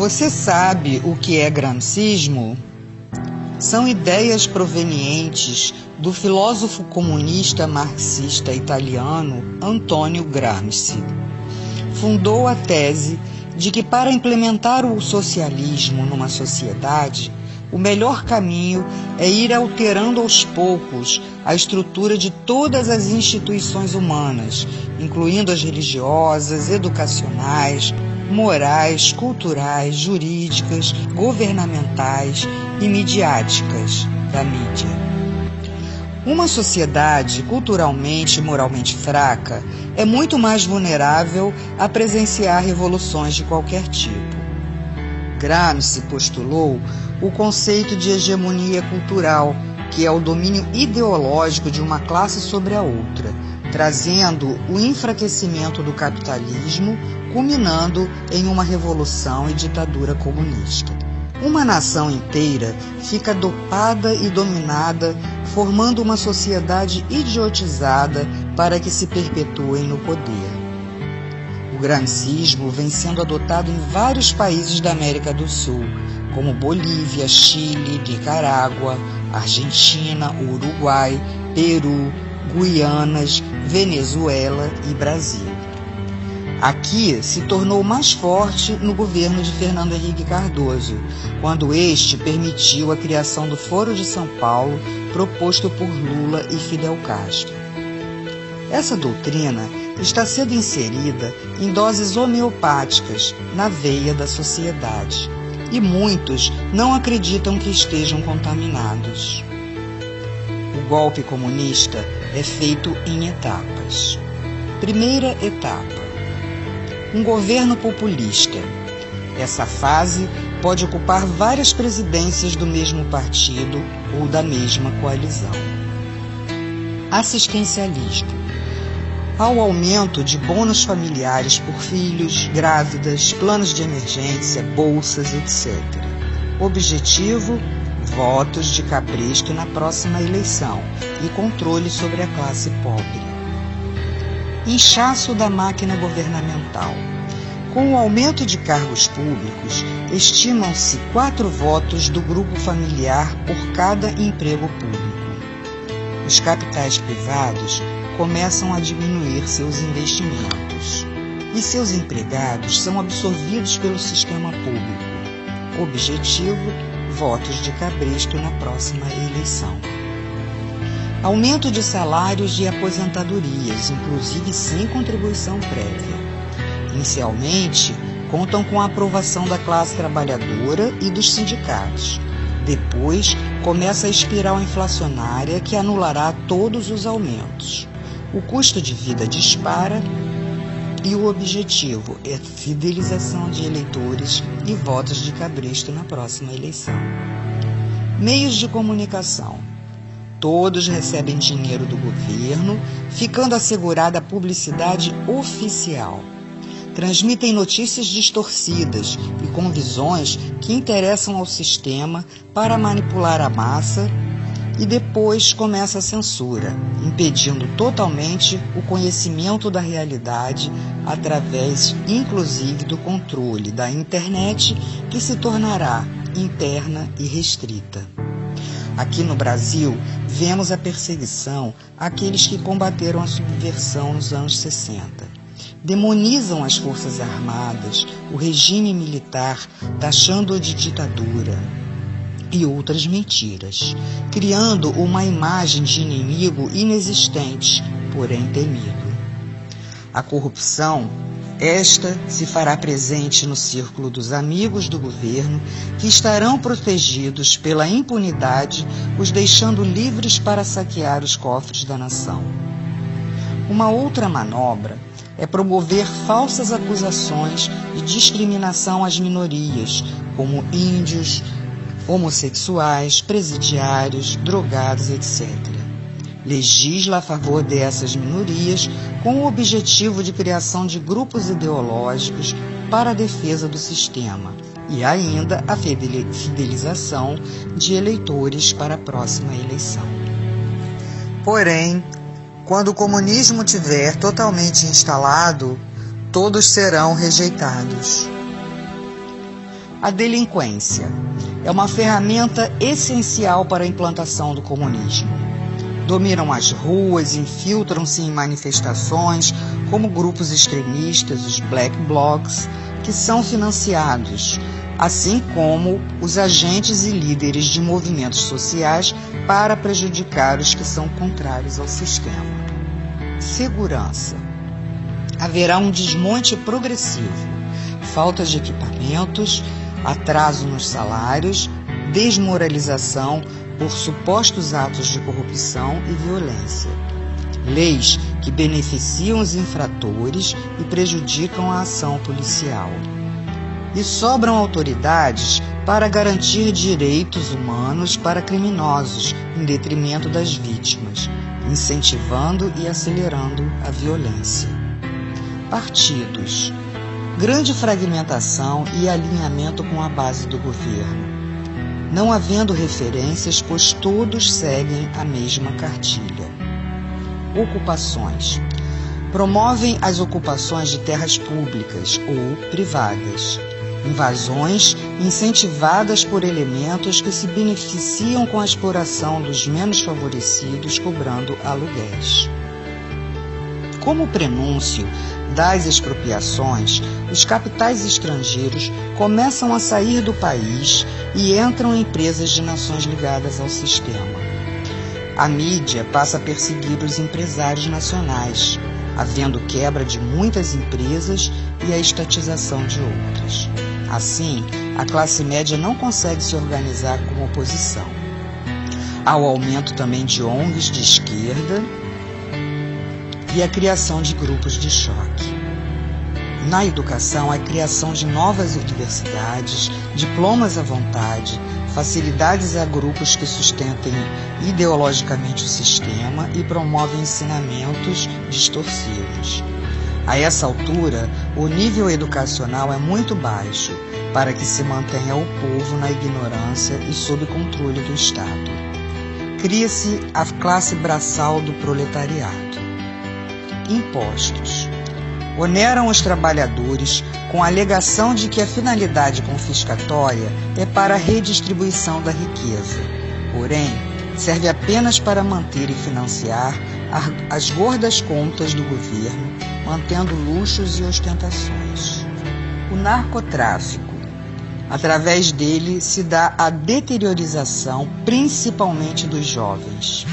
Você sabe o que é gramscismo? São ideias provenientes do filósofo comunista marxista italiano Antonio Gramsci. Fundou a tese de que para implementar o socialismo numa sociedade, o melhor caminho é ir alterando aos poucos a estrutura de todas as instituições humanas, incluindo as religiosas, educacionais, morais, culturais, jurídicas, governamentais e midiáticas da mídia. Uma sociedade culturalmente e moralmente fraca é muito mais vulnerável a presenciar revoluções de qualquer tipo. Gramsci postulou o conceito de hegemonia cultural, que é o domínio ideológico de uma classe sobre a outra, trazendo o enfraquecimento do capitalismo, culminando em uma revolução e ditadura comunista. Uma nação inteira fica dopada e dominada, formando uma sociedade idiotizada para que se perpetuem no poder. O gramscismo vem sendo adotado em vários países da América do Sul, como Bolívia, Chile, Nicarágua, Argentina, Uruguai, Peru, Guianas, Venezuela e Brasil. Aqui se tornou mais forte no governo de Fernando Henrique Cardoso, quando este permitiu a criação do Foro de São Paulo, proposto por Lula e Fidel Castro. Essa doutrina está sendo inserida em doses homeopáticas na veia da sociedade, e muitos não acreditam que estejam contaminados. O golpe comunista é feito em etapas. Primeira etapa: um governo populista. Essa fase pode ocupar várias presidências do mesmo partido ou da mesma coalizão. Assistencialismo. Há o aumento de bônus familiares por filhos, grávidas, planos de emergência, bolsas, etc. Objetivo: votos de cabresto na próxima eleição e controle sobre a classe pobre. Inchaço da máquina governamental. Com o aumento de cargos públicos, estimam-se 4 votos do grupo familiar por cada emprego público. Os capitais privados começam a diminuir seus investimentos e seus empregados são absorvidos pelo sistema público. Objetivo: votos de cabresto na próxima eleição. Aumento de salários e aposentadorias, inclusive sem contribuição prévia. Inicialmente, contam com a aprovação da classe trabalhadora e dos sindicatos. Depois, começa a espiral inflacionária que anulará todos os aumentos. O custo de vida dispara e o objetivo é fidelização de eleitores e votos de cabresto na próxima eleição. Meios de comunicação. Todos recebem dinheiro do governo, ficando assegurada a publicidade oficial. Transmitem notícias distorcidas e com visões que interessam ao sistema para manipular a massa, e depois começa a censura, impedindo totalmente o conhecimento da realidade através, inclusive, do controle da internet, que se tornará interna e restrita. Aqui no Brasil, vemos a perseguição àqueles que combateram a subversão nos anos 60. Demonizam as forças armadas, o regime militar, taxando-o de ditadura e outras mentiras, criando uma imagem de inimigo inexistente, porém temido. A corrupção, esta se fará presente no círculo dos amigos do governo, que estarão protegidos pela impunidade, os deixando livres para saquear os cofres da nação. Uma outra manobra é promover falsas acusações de discriminação às minorias, como índios, homossexuais, presidiários, drogados, etc. Legisla a favor dessas minorias com o objetivo de criação de grupos ideológicos para a defesa do sistema e ainda a fidelização de eleitores para a próxima eleição. Porém, quando o comunismo tiver totalmente instalado, todos serão rejeitados. A delinquência é uma ferramenta essencial para a implantação do comunismo. Dominam as ruas, infiltram-se em manifestações como grupos extremistas, os Black Blocs, que são financiados, assim como os agentes e líderes de movimentos sociais para prejudicar os que são contrários ao sistema. Segurança. Haverá um desmonte progressivo, falta de equipamentos, atraso nos salários, desmoralização por supostos atos de corrupção e violência. Leis que beneficiam os infratores e prejudicam a ação policial. E sobram autoridades para garantir direitos humanos para criminosos, em detrimento das vítimas, incentivando e acelerando a violência. Partidos. Grande fragmentação e alinhamento com a base do governo. Não havendo referências, pois todos seguem a mesma cartilha. Ocupações. Promovem as ocupações de terras públicas ou privadas. Invasões incentivadas por elementos que se beneficiam com a exploração dos menos favorecidos, cobrando aluguéis. Como prenúncio das expropriações, os capitais estrangeiros começam a sair do país e entram empresas de nações ligadas ao sistema. A mídia passa a perseguir os empresários nacionais, havendo quebra de muitas empresas e a estatização de outras. Assim, a classe média não consegue se organizar como oposição. Há o aumento também de ONGs de esquerda e a criação de grupos de choque. Na educação, a criação de novas universidades, diplomas à vontade, facilidades a grupos que sustentem ideologicamente o sistema e promovem ensinamentos distorcidos. A essa altura, o nível educacional é muito baixo para que se mantenha o povo na ignorância e sob controle do Estado. Cria-se a classe braçal do proletariado. Impostos. Oneram os trabalhadores com a alegação de que a finalidade confiscatória é para a redistribuição da riqueza. Porém, serve apenas para manter e financiar as gordas contas do governo, mantendo luxos e ostentações. O narcotráfico. Através dele se dá a deteriorização, principalmente dos jovens.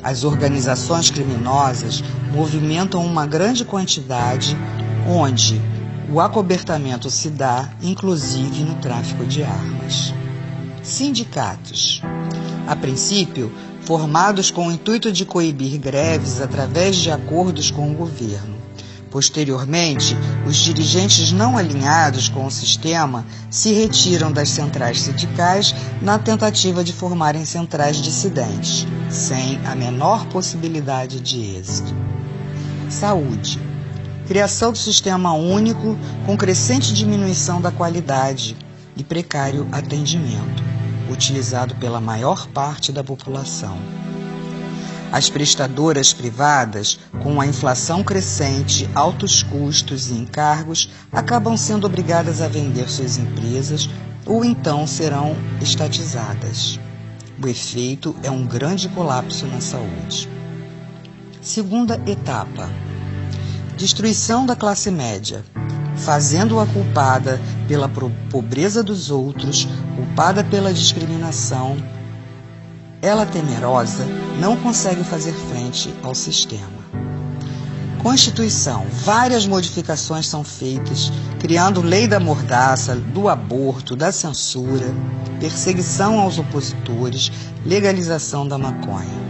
As organizações criminosas movimentam uma grande quantidade, onde o acobertamento se dá, inclusive, no tráfico de armas. Sindicatos. A princípio, formados com o intuito de coibir greves através de acordos com o governo. Posteriormente, os dirigentes não alinhados com o sistema se retiram das centrais sindicais na tentativa de formarem centrais dissidentes, sem a menor possibilidade de êxito. Saúde. Criação do sistema único com crescente diminuição da qualidade e precário atendimento, utilizado pela maior parte da população. As prestadoras privadas, com a inflação crescente, altos custos e encargos, acabam sendo obrigadas a vender suas empresas ou então serão estatizadas. O efeito é um grande colapso na saúde. Segunda etapa. Destruição da classe média, fazendo-a culpada pela pobreza dos outros, culpada pela discriminação. Ela, temerosa, não consegue fazer frente ao sistema. Constituição. Várias modificações são feitas, criando lei da mordaça, do aborto, da censura, perseguição aos opositores, legalização da maconha.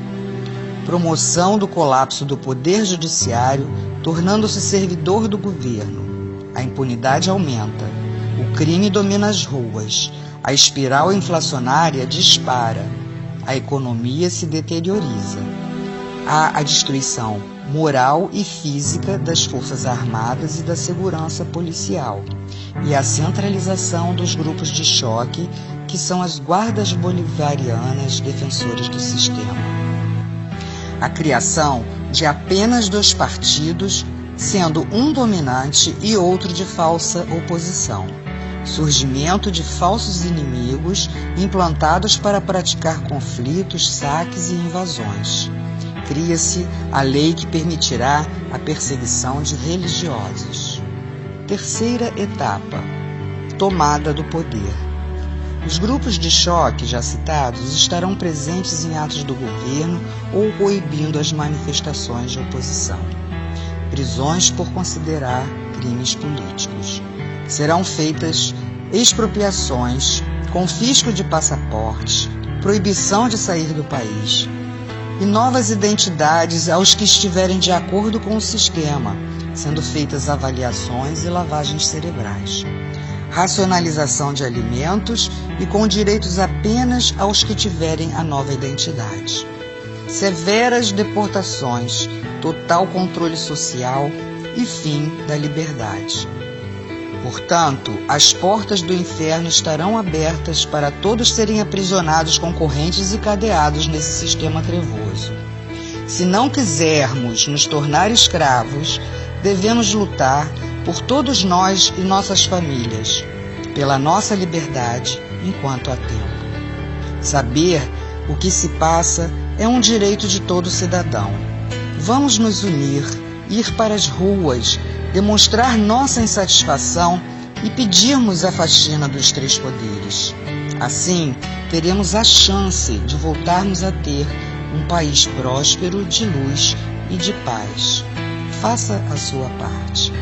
Promoção do colapso do poder judiciário, tornando-se servidor do governo. A impunidade aumenta. O crime domina as ruas. A espiral inflacionária dispara. A economia se deterioriza. Há a destruição moral e física das forças armadas e da segurança policial, e a centralização dos grupos de choque, que são as guardas bolivarianas defensoras do sistema. A criação de apenas 2 partidos, sendo um dominante e outro de falsa oposição. surgimento de falsos inimigos implantados para praticar conflitos, saques e invasões. Cria-se a lei que permitirá a perseguição de religiosos. Terceira etapa: tomada do poder. Os grupos de choque já citados estarão presentes em atos do governo ou coibindo as manifestações de oposição. Prisões por considerar crimes políticos. Serão feitas expropriações, confisco de passaportes, proibição de sair do país e novas identidades aos que estiverem de acordo com o sistema, sendo feitas avaliações e lavagens cerebrais. Racionalização de alimentos e com direitos apenas aos que tiverem a nova identidade. Severas deportações, total controle social e fim da liberdade. Portanto, as portas do inferno estarão abertas para todos serem aprisionados com correntes e cadeados nesse sistema trevoso. Se não quisermos nos tornar escravos, devemos lutar por todos nós e nossas famílias, pela nossa liberdade enquanto há tempo. Saber o que se passa é um direito de todo cidadão. Vamos nos unir, ir para as ruas, demonstrar nossa insatisfação e pedirmos a faxina dos três poderes. Assim, teremos a chance de voltarmos a ter um país próspero, de luz e de paz. Faça a sua parte.